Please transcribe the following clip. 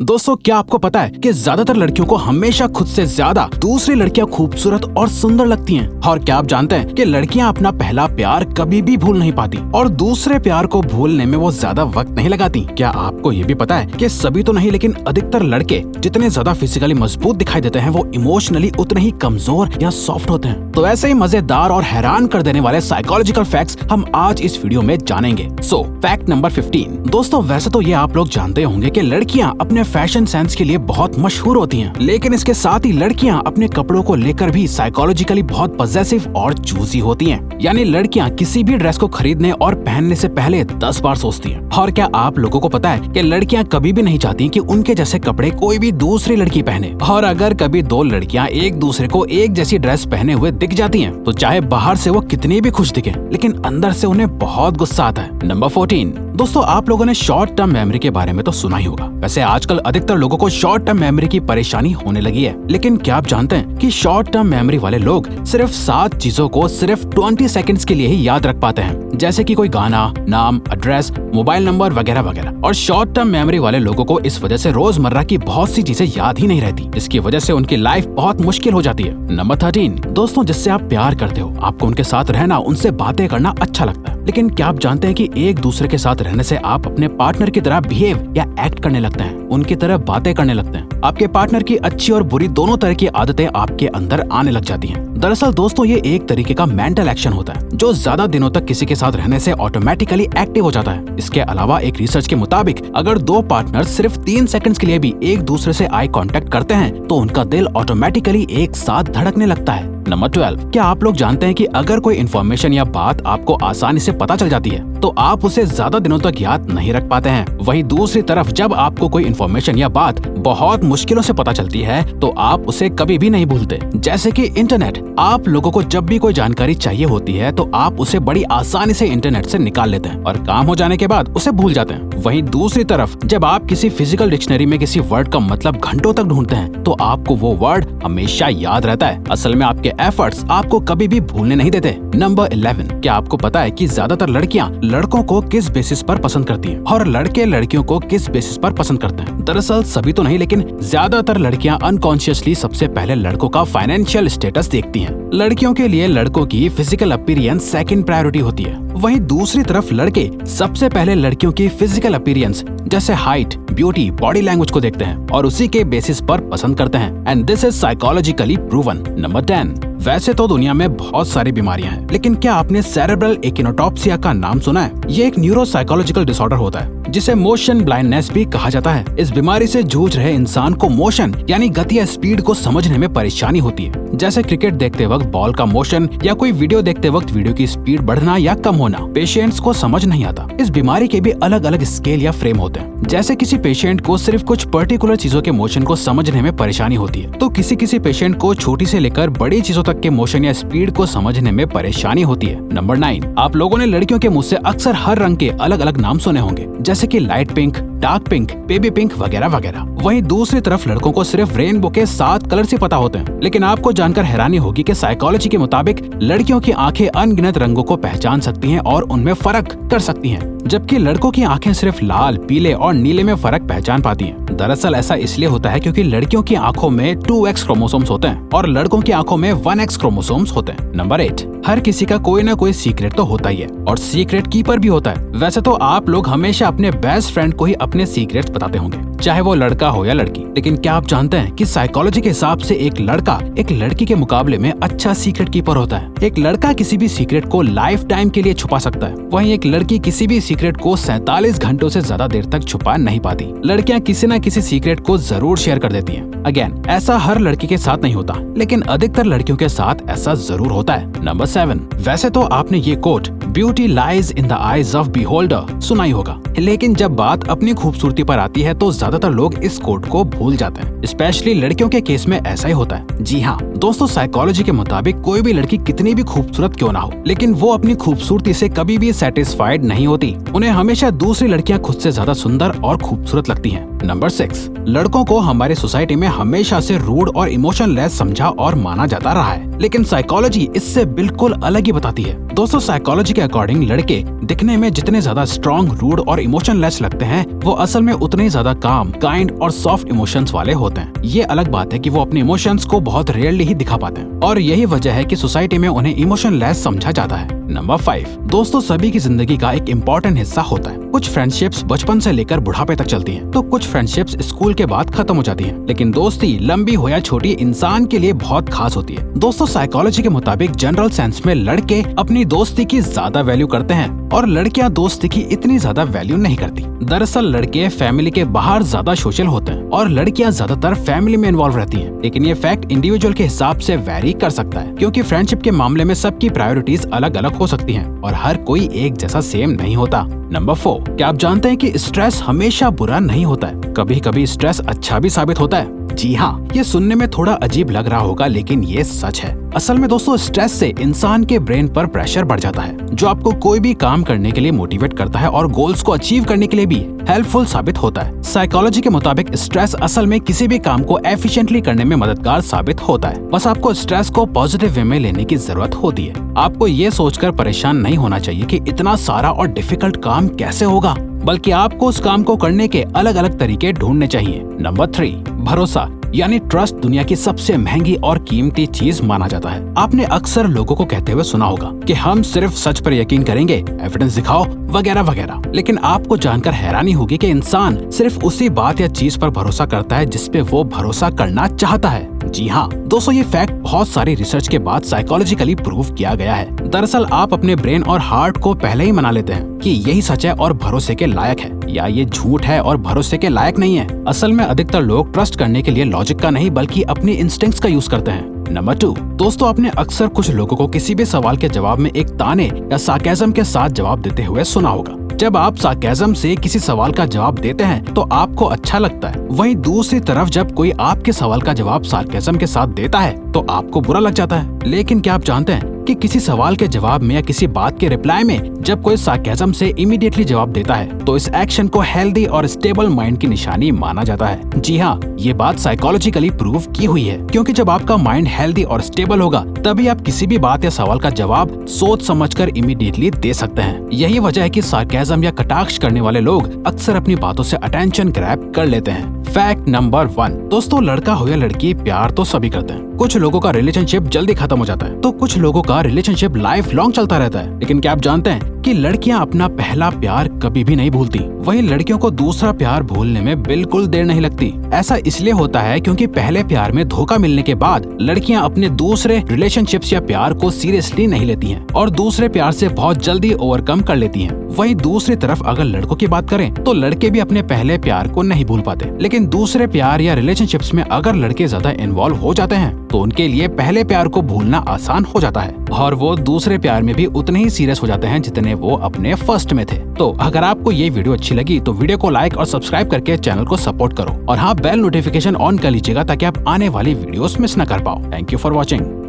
दोस्तों, क्या आपको पता है कि ज्यादातर लड़कियों को हमेशा खुद से ज्यादा दूसरी लड़कियां खूबसूरत और सुंदर लगती हैं। और क्या आप जानते हैं कि लड़कियां अपना पहला प्यार कभी भी भूल नहीं पाती और दूसरे प्यार को भूलने में वो ज्यादा वक्त नहीं लगाती। क्या आपको ये भी पता है कि सभी तो नहीं लेकिन अधिकतर लड़के जितने ज्यादा फिजिकली मजबूत दिखाई देते हैं वो इमोशनली उतने ही कमजोर या सॉफ्ट होते हैं। तो ऐसे ही मजेदार और हैरान कर देने वाले साइकोलॉजिकल फैक्ट्स हम आज इस वीडियो में जानेंगे। सो फैक्ट नंबर 15। दोस्तों, वैसे तो ये आप लोग जानते होंगे कि लड़कियां अपने फैशन सेंस के लिए बहुत मशहूर होती हैं, लेकिन इसके साथ ही लड़कियां अपने कपड़ों को लेकर भी साइकोलॉजिकली बहुत पॉसेसिव और चूजी होती हैं। यानी लड़कियां किसी भी ड्रेस को खरीदने और पहनने से पहले 10 बार सोचती हैं। और क्या आप लोगों को पता है कि लड़कियां कभी भी नहीं चाहती कि उनके जैसे कपड़े कोई भी दूसरी लड़की पहने। और अगर कभी दो लड़कियां एक दूसरे को एक जैसी ड्रेस पहने हुए दिख जाती हैं, तो चाहे बाहर से वो कितनी भी खुश दिखे, लेकिन अंदर से उन्हें बहुत गुस्सा आता है। नंबर 14। दोस्तों, आप लोगों ने शॉर्ट टर्म मेमोरी के बारे में तो सुना ही होगा। वैसे आजकल अधिकतर लोगों को शॉर्ट टर्म मेमोरी की परेशानी होने लगी है, लेकिन क्या आप जानते हैं कि शॉर्ट टर्म मेमोरी वाले लोग सिर्फ 7 चीजों को सिर्फ 20 सेकंड्स के लिए ही याद रख पाते हैं, जैसे कि कोई गाना, नाम, एड्रेस, मोबाइल नंबर वगैरह वगैरह। और शॉर्ट टर्म मेमोरी वाले लोगों को इस वजह से रोजमर्रा की बहुत सी चीजें याद ही नहीं रहती। इसकी वजह से उनकी लाइफ बहुत मुश्किल हो जाती है। नंबर 13। दोस्तों, जिससे आप प्यार करते हो, आपको उनके साथ रहना, उनसे बातें करना अच्छा लगता है, लेकिन क्या आप जानते हैं कि एक दूसरे के साथ रहने से आप अपने पार्टनर की तरह बिहेव या एक्ट करने लगते हैं, उनकी तरह बातें करने लगते हैं। आपके पार्टनर की अच्छी और बुरी दोनों तरह की आदतें आपके अंदर आने लग जाती हैं। दरअसल दोस्तों, ये एक तरीके का मेंटल एक्शन होता है जो ज्यादा दिनों तक किसी के साथ रहने से ऑटोमेटिकली एक्टिव हो जाता है। इसके अलावा एक रिसर्च के मुताबिक अगर दो पार्टनर सिर्फ 3 सेकंड्स के लिए भी एक दूसरे से आई कांटेक्ट करते हैं तो उनका दिल ऑटोमेटिकली एक साथ धड़कने लगता है। नंबर 12। क्या आप लोग जानते हैं कि अगर कोई इन्फॉर्मेशन या बात आपको आसानी से पता चल जाती है तो आप उसे ज्यादा दिनों तक याद नहीं रख पाते हैं। वहीं दूसरी तरफ जब आपको कोई इन्फॉर्मेशन या बात बहुत मुश्किलों से पता चलती है तो आप उसे कभी भी नहीं भूलते। जैसे कि इंटरनेट, आप लोगों को जब भी कोई जानकारी चाहिए होती है तो आप उसे बड़ी आसानी से इंटरनेट से निकाल लेते हैं और काम हो जाने के बाद उसे भूल जाते हैं। वहीं दूसरी तरफ जब आप किसी फिजिकल डिक्शनरी में किसी वर्ड का मतलब घंटों तक ढूंढते हैं तो आपको वो वर्ड हमेशा याद रहता है। असल में आपके एफर्ट्स आपको कभी भी भूलने नहीं देते। नंबर 11। क्या आपको पता है कि ज्यादातर लड़कियां लड़कों को किस बेसिस पर पसंद करती हैं और लड़के लड़कियों को किस बेसिस पर पसंद करते हैं? दरअसल सभी तो नहीं लेकिन ज्यादातर लड़कियां अनकॉन्शियसली सबसे पहले लड़कों का फाइनेंशियल स्टेटस देखती हैं। लड़कियों के लिए लड़कों की फिजिकल अपीयरेंस सेकंड प्रायोरिटी होती है। वहीं दूसरी तरफ लड़के सबसे पहले लड़कियों की फिजिकल अपीयरेंस जैसे हाइट, ब्यूटी, बॉडी लैंग्वेज को देखते हैं और उसी के बेसिस पर पसंद करते हैं। And this is psychologically proven. Number 10। वैसे तो दुनिया में बहुत सारी बीमारियां हैं, लेकिन क्या आपने सेरेब्रल एकिनोटॉप्सिया का नाम सुना है? ये एक न्यूरोसाइकोलॉजिकल डिसऑर्डर होता है जिसे मोशन ब्लाइंडनेस भी कहा जाता है। इस बीमारी से जूझ रहे इंसान को मोशन यानी गति या स्पीड को समझने में परेशानी होती है, जैसे क्रिकेट देखते वक्त बॉल का मोशन या कोई वीडियो देखते वक्त वीडियो की स्पीड बढ़ना या कम होना पेशेंट्स को समझ नहीं आता। इस बीमारी के भी अलग अलग स्केल या फ्रेम होते हैं। जैसे किसी पेशेंट को सिर्फ कुछ पर्टिकुलर चीजों के मोशन को समझने में परेशानी होती है, तो किसी पेशेंट को छोटी से लेकर बड़ी चीजों तक के मोशन या स्पीड को समझने में परेशानी होती है। नंबर 9। आप लोगों ने लड़कियों के मुंह से अक्सर हर रंग के अलग अलग नाम सुने होंगे, जैसे कि light pink, dark pink, baby pink वगैरह वगैरह। वहीं दूसरी तरफ लड़कों को सिर्फ रेनबो के 7 कलर से पता होते हैं, लेकिन आपको जानकर हैरानी होगी कि साइकोलॉजी के मुताबिक लड़कियों की आंखें अनगिनत रंगों को पहचान सकती हैं और उनमें फर्क कर सकती हैं, जबकि लड़कों की आंखें सिर्फ लाल, पीले और नीले में फर्क पहचान पाती हैं। दरअसल ऐसा इसलिए होता है क्योंकि लड़कियों की आंखों में 2X क्रोमोसोम्स होते हैं और लड़कों की आंखों में 1X क्रोमोसोम्स होते हैं। नंबर 8। हर किसी का कोई ना कोई सीक्रेट तो होता ही है और सीक्रेट कीपर भी होता है। वैसे तो आप लोग हमेशा अपने बेस्ट फ्रेंड को ही अपने सीक्रेट्स बताते होंगे, चाहे वो लड़का हो या लड़की, लेकिन क्या आप जानते हैं कि साइकोलॉजी के हिसाब से एक लड़का एक लड़की के मुकाबले में अच्छा सीक्रेट कीपर होता है। एक लड़का किसी भी सीक्रेट को लाइफ टाइम के लिए छुपा सकता है, वहीं एक लड़की किसी भी सीक्रेट को 47 घंटों से ज्यादा देर तक छुपा नहीं पाती। लड़कियां किसी न किसी सीक्रेट को जरूर शेयर कर देती हैं। अगेन, ऐसा हर लड़की के साथ नहीं होता, लेकिन अधिकतर लड़कियों के साथ ऐसा जरूर होता है। नंबर 7। वैसे तो आपने ये quote beauty lies in the eyes of beholder सुना ही होगा, लेकिन जब बात अपनी खूबसूरती पर आती है तो ज्यादातर लोग इस कोट को भूल जाते हैं। स्पेशली लड़कियों के केस में ऐसा ही होता है। जी हाँ दोस्तों, साइकोलॉजी के मुताबिक कोई भी लड़की कितनी भी खूबसूरत क्यों ना हो, लेकिन वो अपनी खूबसूरती से कभी भी सेटिस्फाइड नहीं होती। उन्हें हमेशा दूसरी लड़कियां खुद से ज्यादा सुंदर और खूबसूरत लगती हैं। नंबर 6। लड़कों को हमारे सोसाइटी में हमेशा से रूड और इमोशनलेस समझा और माना जाता रहा है। लेकिन साइकोलॉजी इससे बिल्कुल अलग ही बताती है। दोस्तों, साइकोलॉजी के अकॉर्डिंग लड़के दिखने में जितने ज्यादा स्ट्रॉन्ग, रूड और इमोशनलेस लगते हैं, वो असल में उतने ही ज्यादा काम, काइंड और सॉफ्ट इमोशंस वाले होते हैं। ये अलग बात है कि वो अपने इमोशंस को बहुत रेयरली ही दिखा पाते हैं और यही वजह है कि सोसाइटी में उन्हें इमोशनलेस समझा जाता है। नंबर 5, दोस्तों सभी की जिंदगी का एक इम्पोर्टेंट हिस्सा होता है। कुछ फ्रेंडशिप्स बचपन से लेकर बुढ़ापे तक चलती हैं, तो कुछ फ्रेंडशिप्स स्कूल के बाद खत्म हो जाती हैं। लेकिन दोस्ती लंबी हो या छोटी, इंसान के लिए बहुत खास होती है। दोस्तों, साइकोलॉजी के मुताबिक जनरल सेंस में लड़के अपनी दोस्ती की ज्यादा वैल्यू करते हैं और लड़कियां दोस्ती की इतनी ज्यादा वैल्यू नहीं करती। दरअसल लड़के फैमिली के बाहर ज्यादा सोशल होते हैं और लड़कियां ज्यादातर फैमिली में इन्वॉल्व रहती हैं। लेकिन ये फैक्ट इंडिविजुअल के हिसाब से वेरी कर सकता है, क्योंकि फ्रेंडशिप के मामले में सबकी प्रायोरिटीज अलग अलग हो सकती हैं और हर कोई एक जैसा सेम नहीं होता। नंबर 4, क्या आप जानते हैं कि स्ट्रेस हमेशा बुरा नहीं होता है, कभी कभी स्ट्रेस अच्छा भी साबित होता है। जी हाँ, ये सुनने में थोड़ा अजीब लग रहा होगा, लेकिन ये सच है। असल में दोस्तों, स्ट्रेस से इंसान के ब्रेन पर प्रेशर बढ़ जाता है, जो आपको कोई भी काम करने के लिए मोटिवेट करता है और गोल्स को अचीव करने के लिए भी हेल्पफुल साबित होता है। साइकोलॉजी के मुताबिक स्ट्रेस असल में किसी भी काम को एफिशिएंटली करने में मददगार साबित होता है। बस आपको स्ट्रेस को पॉजिटिव वे में लेने की जरूरत होती है। आपको ये सोचकर परेशान नहीं होना चाहिए कि इतना सारा और डिफिकल्ट काम कैसे होगा, बल्कि आपको उस काम को करने के अलग अलग तरीके ढूंढने चाहिए। नंबर 3, भरोसा यानी ट्रस्ट दुनिया की सबसे महंगी और कीमती चीज माना जाता है। आपने अक्सर लोगों को कहते हुए सुना होगा कि हम सिर्फ सच पर यकीन करेंगे, एविडेंस दिखाओ, वगैरह वगैरह। लेकिन आपको जानकर हैरानी होगी कि इंसान सिर्फ उसी बात या चीज पर भरोसा करता है जिस पे वो भरोसा करना चाहता है। जी हाँ दोस्तों, ये फैक्ट बहुत सारी रिसर्च के बाद साइकोलॉजिकली प्रूव किया गया है। दरअसल आप अपने ब्रेन और हार्ट को पहले ही मना लेते हैं कि यही सच है और भरोसे के लायक है, या ये झूठ है और भरोसे के लायक नहीं है। असल में अधिकतर लोग ट्रस्ट करने के लिए लॉजिक का नहीं बल्कि अपनी इंस्टिंक्ट्स का यूज करते हैं। नंबर 2, दोस्तों आपने अक्सर कुछ लोगों को किसी भी सवाल के जवाब में एक ताने या सार्केज्म के साथ जवाब देते हुए सुना होगा। जब आप सार्केज्म से किसी सवाल का जवाब देते हैं तो आपको अच्छा लगता है, वहीं दूसरी तरफ जब कोई आपके सवाल का जवाब सार्केज्म के साथ देता है तो आपको बुरा लग जाता है। लेकिन क्या आप जानते हैं कि किसी सवाल के जवाब में या किसी बात के रिप्लाई में जब कोई सार्केज्म से इमीडिएटली जवाब देता है तो इस एक्शन को हेल्दी और स्टेबल माइंड की निशानी माना जाता है। जी हाँ, ये बात साइकोलॉजिकली प्रूव की हुई है, क्योंकि जब आपका माइंड हेल्दी और स्टेबल होगा तभी आप किसी भी बात या सवाल का जवाब सोच समझकर इमीडिएटली दे सकते हैं। यही वजह है कि सार्केज्म या कटाक्ष करने वाले लोग अक्सर अपनी बातों से अटेंशन ग्रैब कर लेते हैं। फैक्ट नंबर 1, दोस्तों लड़का हो या लड़की, प्यार तो सभी करते हैं। कुछ लोगों का रिलेशनशिप जल्दी खत्म हो जाता है तो कुछ लोगों का रिलेशनशिप लाइफ लॉन्ग चलता रहता है। लेकिन क्या आप जानते हैं कि लड़कियां अपना पहला प्यार कभी भी नहीं भूलती, वहीं लड़कियों को दूसरा प्यार भूलने में बिल्कुल देर नहीं लगती। ऐसा इसलिए होता है क्योंकि पहले प्यार में धोखा मिलने के बाद लड़कियां अपने दूसरे रिलेशनशिप्स या प्यार को सीरियसली नहीं लेती हैं और दूसरे प्यार से बहुत जल्दी ओवरकम कर लेती हैं। वहीं दूसरी तरफ अगर लड़कों की बात करें तो लड़के भी अपने पहले प्यार को नहीं भूल पाते, लेकिन दूसरे प्यार या रिलेशनशिप्स में अगर लड़के ज्यादा इन्वॉल्व हो जाते हैं तो उनके लिए पहले प्यार को भूलना आसान हो जाता है और वो दूसरे प्यार में भी उतने ही सीरियस हो जाते हैं जितने वो अपने फर्स्ट में थे। तो अगर आपको ये वीडियो अच्छी लगी तो वीडियो को लाइक और सब्सक्राइब करके चैनल को सपोर्ट करो और हाँ, बेल नोटिफिकेशन ऑन कर लीजिएगा ताकि आप आने वाली वीडियोस मिस न कर पाओ। Thank you for watching.